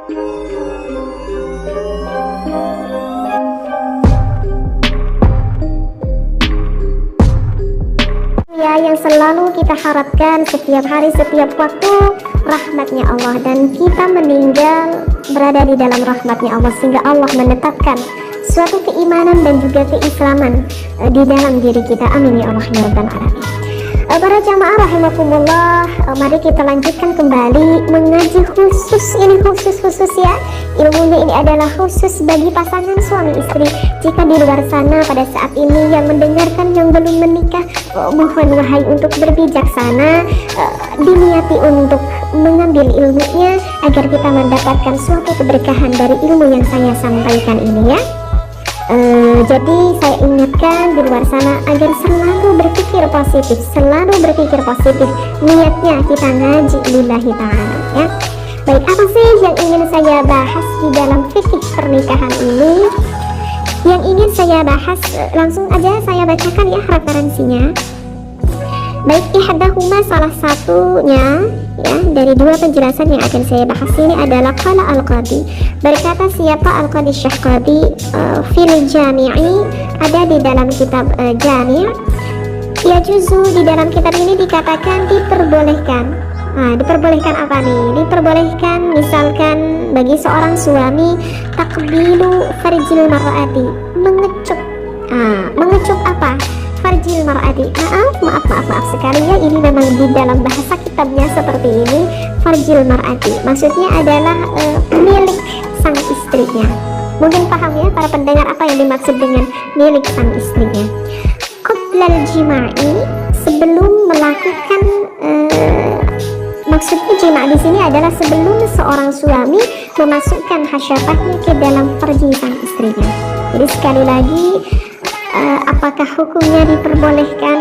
Ya, yang selalu kita harapkan setiap hari, setiap waktu, rahmatnya Allah, dan kita meninggal berada di dalam rahmatnya Allah, sehingga Allah menetapkan suatu keimanan dan juga keislaman di dalam diri kita. Amin ya Allah ya Rabbal Alamin. Para jamaah rahimakumullah, mari kita lanjutkan kembali mengaji khusus. Ini khusus ya, ilmunya ini adalah khusus bagi pasangan suami istri. Jika di luar sana pada saat ini yang mendengarkan yang belum menikah, mohon wahai untuk berbijaksana, diniati untuk mengambil ilmunya agar kita mendapatkan suatu keberkahan dari ilmu yang saya sampaikan ini ya. Jadi saya ingatkan di luar sana agar selalu berpikir positif, selalu berpikir positif. Niatnya kita ngaji lillahi ta'ala ya. Baik, apa sih yang ingin saya bahas di dalam fikih pernikahan ini? Yang ingin saya bahas, langsung aja saya bacakan ya referensinya. Baik, ihdahuma, salah satunya ya dari dua penjelasan yang akan saya bahas ini adalah qala al-qadi. Berkata siapa Al-Qadi Syahqadi fil jami'i, ada di dalam kitab Jami'. Ya juzu, di dalam kitab ini dikatakan diperbolehkan. Diperbolehkan apa nih? Diperbolehkan misalkan bagi seorang suami takbilu farjil mar'ati, mengecup. Mengecup apa? Farjil mar'ati. Maaf sekali ya, ini memang di dalam bahasa kitabnya seperti ini, farjil mar'ati. Maksudnya adalah milik sang istrinya. Mungkin paham ya para pendengar apa yang dimaksud dengan milik sang istrinya. Qoblal jima'i, sebelum melakukan maksudnya jima' di sini adalah sebelum seorang suami memasukkan hasyafahnya ke dalam farji sang istrinya. Jadi sekali lagi, apakah hukumnya diperbolehkan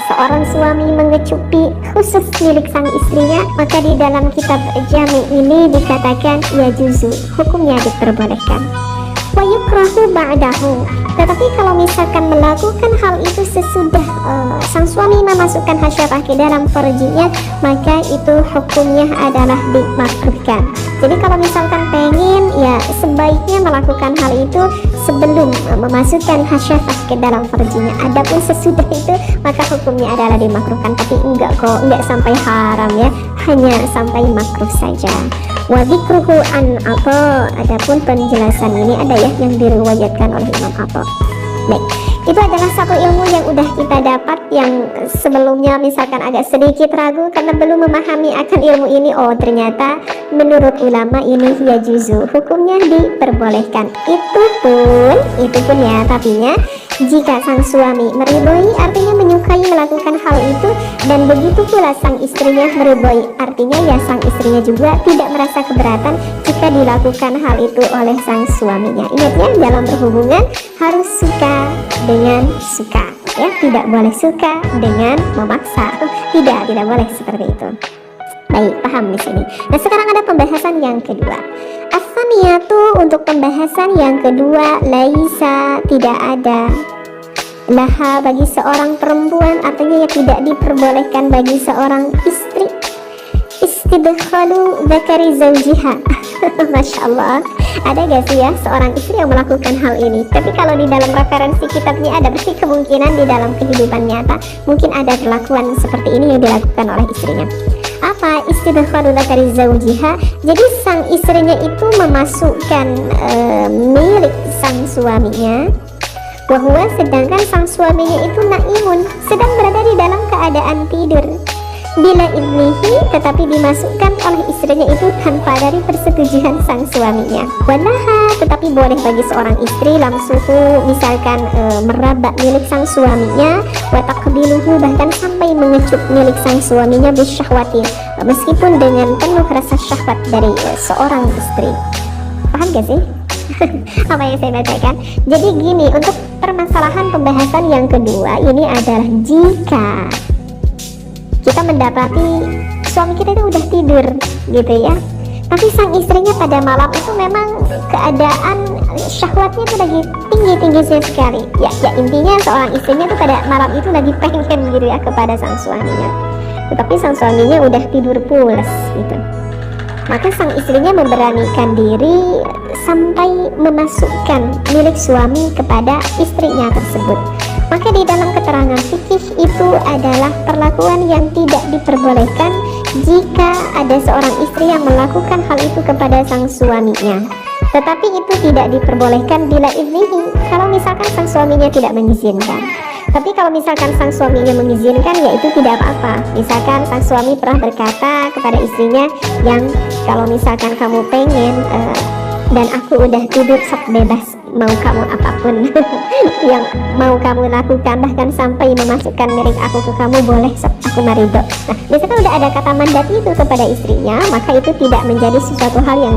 seorang suami mengecupi khusus milik sang istrinya? Maka di dalam kitab Jami' ini dikatakan ya juzu, hukumnya diperbolehkan. Wa yukrahu ba'dahu, tetapi kalau misalkan melakukan hal itu sesudah sang suami memasukkan hasyafah ke dalam farjinya, maka itu hukumnya adalah dimakruhkan. Jadi kalau misalkan pengen, ya sebaiknya melakukan hal itu sebelum memasukkan hasyafah ke dalam farjinya. Adapun sesudah itu, maka hukumnya adalah dimakruhkan. Tapi enggak kok, enggak sampai haram ya, hanya sampai makruh saja. Wa dzikruhu an Atha, adapun penjelasan ini ada ya yang diriwayatkan oleh Imam Atha. Baik, itu adalah satu ilmu yang udah kita dapat, yang sebelumnya misalkan agak sedikit ragu karena belum memahami akan ilmu ini. Oh ternyata menurut ulama ini ya juzu, hukumnya diperbolehkan. Itu pun ya, tapinya jika sang suami meridhoi, artinya menyukai melakukan hal itu, dan begitu pula sang istrinya meridhoi, artinya ya sang istrinya juga tidak merasa keberatan jika dilakukan hal itu oleh sang suaminya. Ingat ya, dalam berhubungan harus suka dengan suka ya, tidak boleh suka dengan memaksa. Tidak boleh seperti itu. Baik, paham di sini. Nah, sekarang ada pembahasan yang kedua. As-saniyatu, untuk pembahasan yang kedua, laisa, tidak ada, laha, bagi seorang perempuan, artinya ya tidak diperbolehkan bagi seorang istri, istidkhalu dzakari zawjiha. Masya Allah, ada gak sih ya seorang istri yang melakukan hal ini? Tapi kalau di dalam referensi kitabnya ada, berarti kemungkinan di dalam kehidupan nyata mungkin ada perlakuan seperti ini yang dilakukan oleh istrinya. Apa istidkhalu dzakari zawjiha? Jadi sang istrinya itu memasukkan milik sang suaminya, bahwa sedangkan sang suaminya itu naimun, sedang berada di dalam keadaan tidur, bila ibnihi, tetapi dimasukkan oleh istrinya itu tanpa dari persetujuan sang suaminya. Walaha, tetapi boleh bagi seorang istri langsung misalkan meraba milik sang suaminya, wa taqbiluhu, bahkan sampai mengecup milik sang suaminya bisyahwati, meskipun dengan penuh rasa syahwat dari seorang istri. Paham gak sih apa yang saya bacakan? Jadi gini, untuk permasalahan pembahasan yang kedua ini adalah jika kita mendapati suami kita itu udah tidur gitu ya, tapi sang istrinya pada malam itu memang keadaan syahwatnya itu lagi tinggi-tingginya sekali ya, intinya seorang istrinya itu pada malam itu lagi pengen gitu ya kepada sang suaminya, tetapi sang suaminya udah tidur pulas gitu. maka sang istrinya memberanikan diri sampai memasukkan milik suami kepada istrinya tersebut. Maka di dalam keterangan fikih itu adalah perlakuan yang tidak diperbolehkan jika ada seorang istri yang melakukan hal itu kepada sang suaminya. Tetapi itu tidak diperbolehkan bila idnihi, kalau misalkan sang suaminya tidak mengizinkan. Tapi kalau misalkan sang suaminya mengizinkan, ya itu tidak apa-apa. Misalkan sang suami pernah berkata kepada istrinya, yang kalau misalkan kamu pengen dan aku udah tidur sok bebas, mau kamu apapun yang mau kamu lakukan, bahkan sampai memasukkan milik aku ke kamu, boleh, sok aku marido. Nah, misalkan udah ada kata mandat itu kepada istrinya, maka itu tidak menjadi sesuatu hal yang